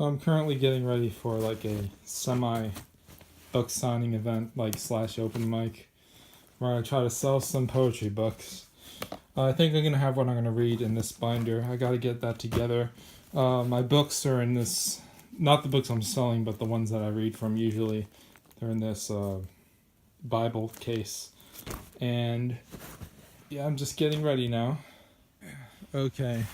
So I'm currently getting ready for like a semi book signing event, like / open mic, where I try to sell some poetry books. I think I'm gonna have what I'm gonna read in this binder. I gotta get that together. My books are in this, not the books I'm selling, but the ones that I read from usually. They're in this Bible case. And yeah, I'm just getting ready now. Okay.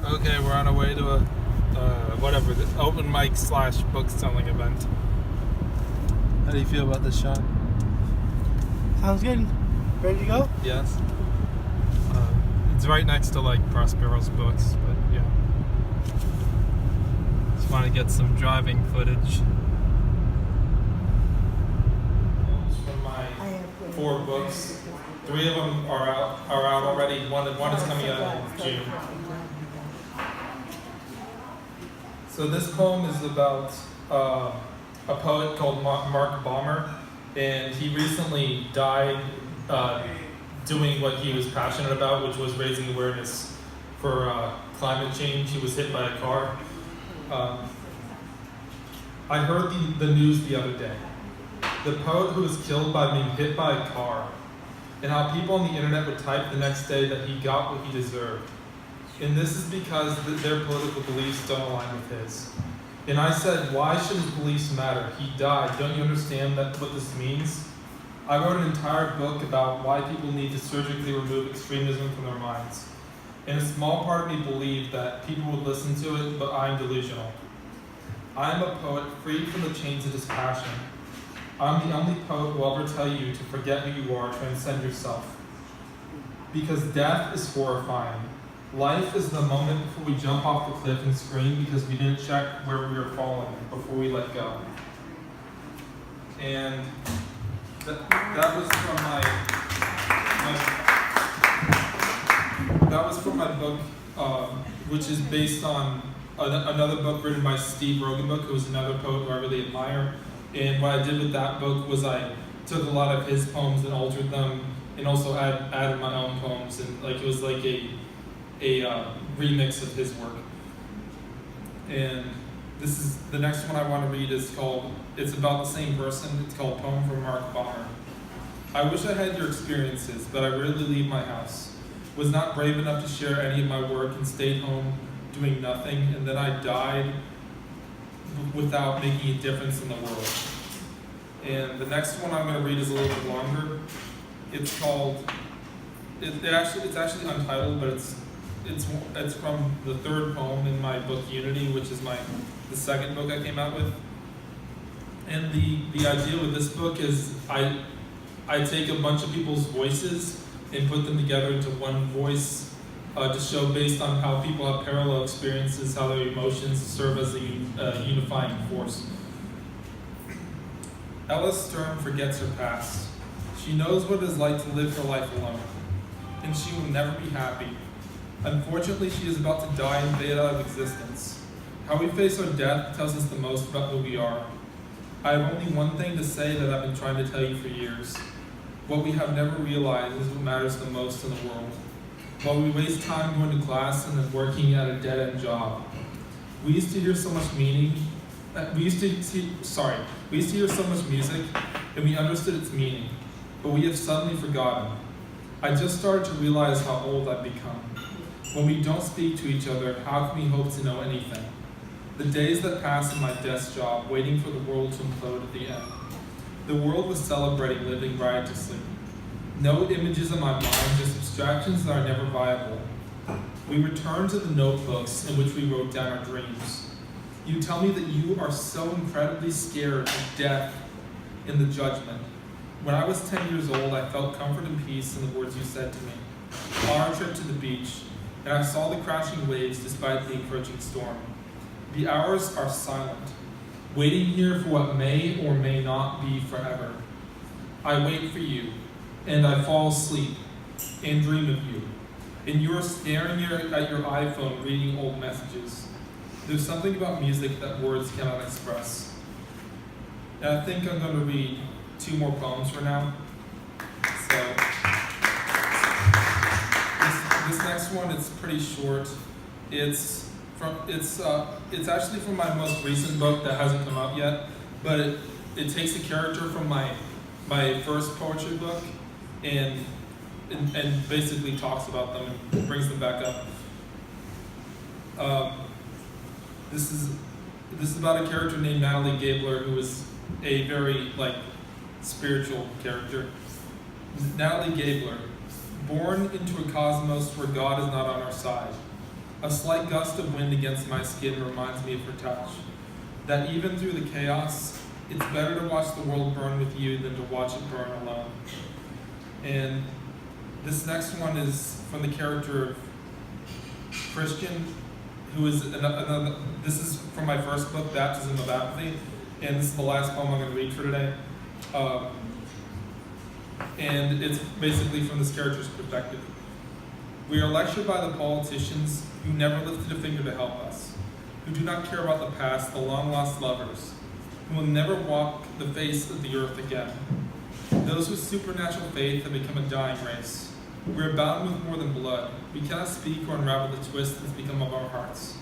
Okay, we're on our way to a the open mic / book selling event. How do you feel about this, Sean? Sounds good. Ready to go? Yes. It's right next to like Prospero's books, but yeah. Just want to get some driving footage. From my 4 books, 3 of them are out already. One is coming out in June. So this poem is about a poet called Mark Balmer, and he recently died doing what he was passionate about, which was raising awareness for climate change. He was hit by a car. I heard the news the other day. The poet who was killed by being hit by a car, and how people on the internet would type the next day that he got what he deserved. And this is because their political beliefs don't align with his. And I said, why should his beliefs matter? He died. Don't you understand what this means? I wrote an entire book about why people need to surgically remove extremism from their minds. And a small part of me believed that people would listen to it, but I'm delusional. I am a poet freed from the chains of dispassion. I'm the only poet who will ever tell you to forget who you are, transcend yourself. Because death is horrifying. Life is the moment before we jump off the cliff and scream because we didn't check where we were falling before we let go. And that was from my book, which is based on another book written by Steve Rogenbook, who was another poet who I really admire. And what I did with that book was I took a lot of his poems and altered them, and also added my own poems, and like it was like a remix of his work. And this is the next one I want to read it's about the same person. It's called Poem from Mark Balmer. I wish I had your experiences, but I rarely leave my house. Was not brave enough to share any of my work and stayed home doing nothing, and then I died without making a difference in the world. And the next one I'm going to read is a little bit longer. It's called, it's actually untitled, but it's from the 3rd poem in my book Unity, which is the 2nd book I came out with. And the idea with this book is I take a bunch of people's voices and put them together into one voice to show based on how people have parallel experiences, how their emotions serve as a unifying force. Ella Stern forgets her past. She knows what it is like to live her life alone, and she will never be happy. Unfortunately, she is about to die and fade out of existence. How we face our death tells us the most about who we are. I have only one thing to say that I've been trying to tell you for years. What we have never realized is what matters the most in the world. While we waste time going to class and then working at a dead-end job, we used to hear so much we used to hear so much music, and we understood its meaning, but we have suddenly forgotten. I just started to realize how old I've become. When we don't speak to each other, how can we hope to know anything? The days that pass in my desk job, waiting for the world to implode at the end. The world was celebrating living riotously. No images in my mind, just abstractions that are never viable. We return to the notebooks in which we wrote down our dreams. You tell me that you are so incredibly scared of death in the judgment. When I was 10 years old, I felt comfort and peace in the words you said to me. On our trip to the beach, and I saw the crashing waves despite the approaching storm. The hours are silent, waiting here for what may or may not be forever. I wait for you, and I fall asleep and dream of you. And you're staring at your iPhone reading old messages. There's something about music that words cannot express. And I think I'm going to read 2 more poems for now. So this next one is pretty short. It's actually from my most recent book that hasn't come out yet, but it takes a character from my first poetry book and basically talks about them and brings them back up. This is about a character named Natalie Gabler, who is a very spiritual character. Natalie Gabler, born into a cosmos where God is not on our side. A slight gust of wind against my skin reminds me of her touch. That even through the chaos, it's better to watch the world burn with you than to watch it burn alone. And this next one is from the character of Christian, who is another. This is from my first book, Baptism of Apathy, and this is the last poem I'm going to read for today. And it's basically from this character's perspective. We are lectured by the politicians who never lifted a finger to help us, who do not care about the past, the long-lost lovers, who will never walk the face of the earth again. Those with supernatural faith have become a dying race. We are bound with more than blood. We cannot speak or unravel the twist that's become of our hearts.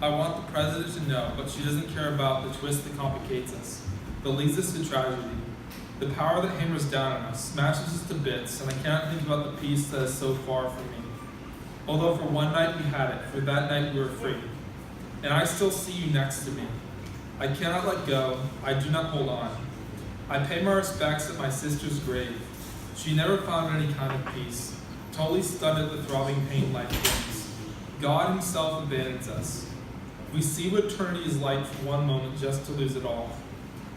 I want the president to know, but she doesn't care about the twist that complicates us, that leads us to tragedy. The power that hammers down on us, smashes us to bits, and I can't think about the peace that is so far from me. Although for one night we had it, for that night we were free. And I still see you next to me. I cannot let go, I do not hold on. I pay my respects at my sister's grave. She never found any kind of peace, totally stunned at the throbbing pain life brings. God himself abandons us. We see what eternity is like for one moment just to lose it all.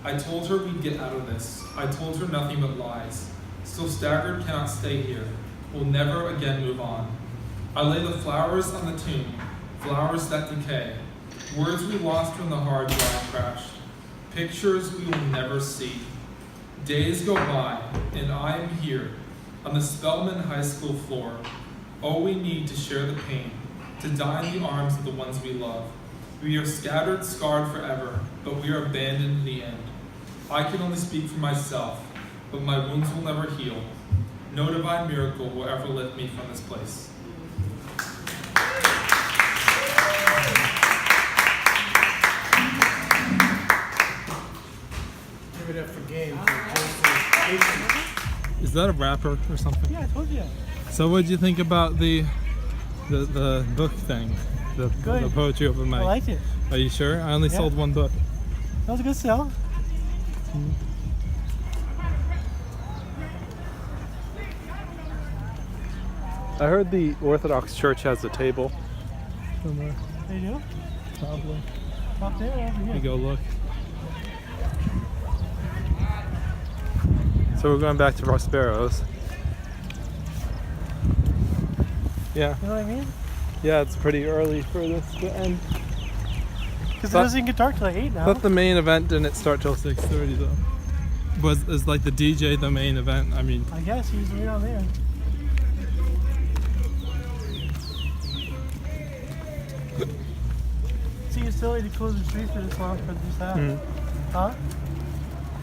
I told her we'd get out of this. I told her nothing but lies. Still staggered, cannot stay here. We'll never again move on. I lay the flowers on the tomb, flowers that decay. Words we lost when the hard drive crashed. Pictures we will never see. Days go by, and I am here, on the Spelman High School floor. All we need to share the pain, to die in the arms of the ones we love. We are scattered, scarred forever, but we are abandoned in the end. I can only speak for myself, but my wounds will never heal. No divine miracle will ever lift me from this place. Give it up for Gabe. For Is that a rapper or something? yeah, I told you. So what did you think about the book thing? The poetry open mic? I liked it. Are you sure? I only sold one book. That was a good sell. I heard the Orthodox Church has a table somewhere. They do? Probably. Up there or over here? You go look. So we're going back to Prospero's. Yeah. You know what I mean? Yeah, it's pretty early for this to end. Because it doesn't get dark till like 8 now. But the main event didn't start till 6:30 though. Is like the DJ the main event? I mean. I guess he's right on there. See, it's silly to close the street for this long for this half. Huh?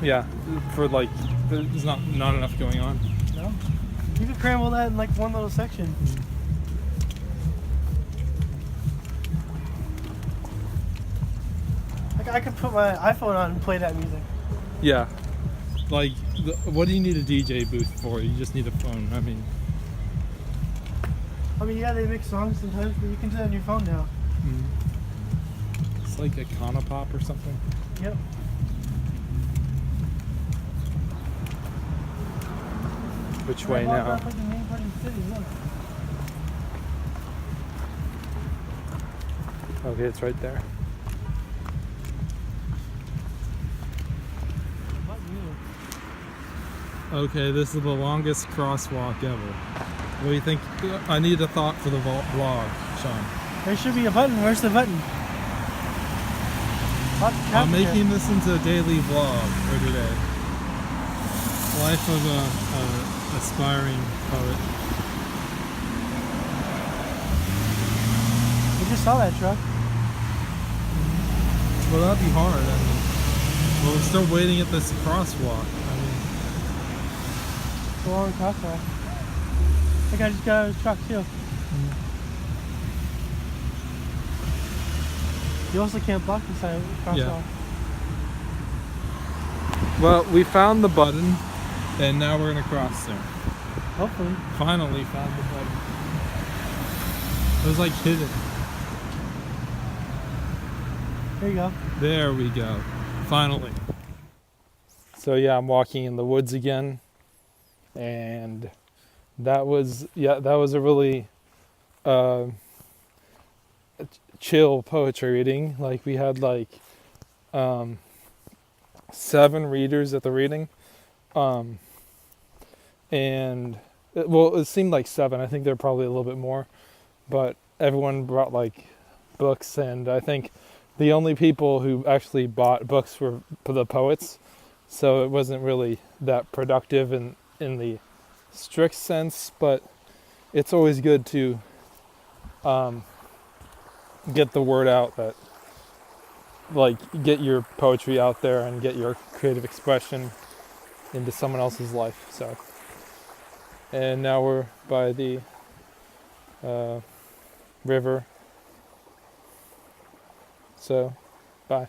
Yeah, for like, there's not enough going on. No? You could cram all that in like one little section. Like I could put my iPhone on and play that music. Yeah. Like, what do you need a DJ booth for? You just need a phone. I mean, yeah, they make songs sometimes, but you can do that on your phone now. it's like a Conopop or something. Yep. Which way now? Like the main part of the city, look. Okay, it's right there. What you? Okay, this is the longest crosswalk ever. What do you think? I need a thought for the vlog, Sean. There should be a button. Where's the button? I'm making this into a daily vlog for today. Life of a aspiring poet. We just saw that truck. Well, that'd be hard. I mean, well, we're still waiting at this crosswalk. I mean, It's a long crosswalk. I think I just got out of the truck too. You also can't block the side crosswalk. Yeah. Well, we found the button, and now we're gonna cross there. Hopefully. Finally found the button. It was like hidden. There you go. There we go. Finally. So yeah, I'm walking in the woods again, and that was a really chill poetry reading. Like we had 7 readers at the reading, and it seemed like 7. I think there were probably a little bit more, but everyone brought like books, and I think the only people who actually bought books were the poets. So it wasn't really that productive in the strict sense, but it's always good to get the word out, that like get your poetry out there and get your creative expression into someone else's life. So, and now we're by the river. So, bye.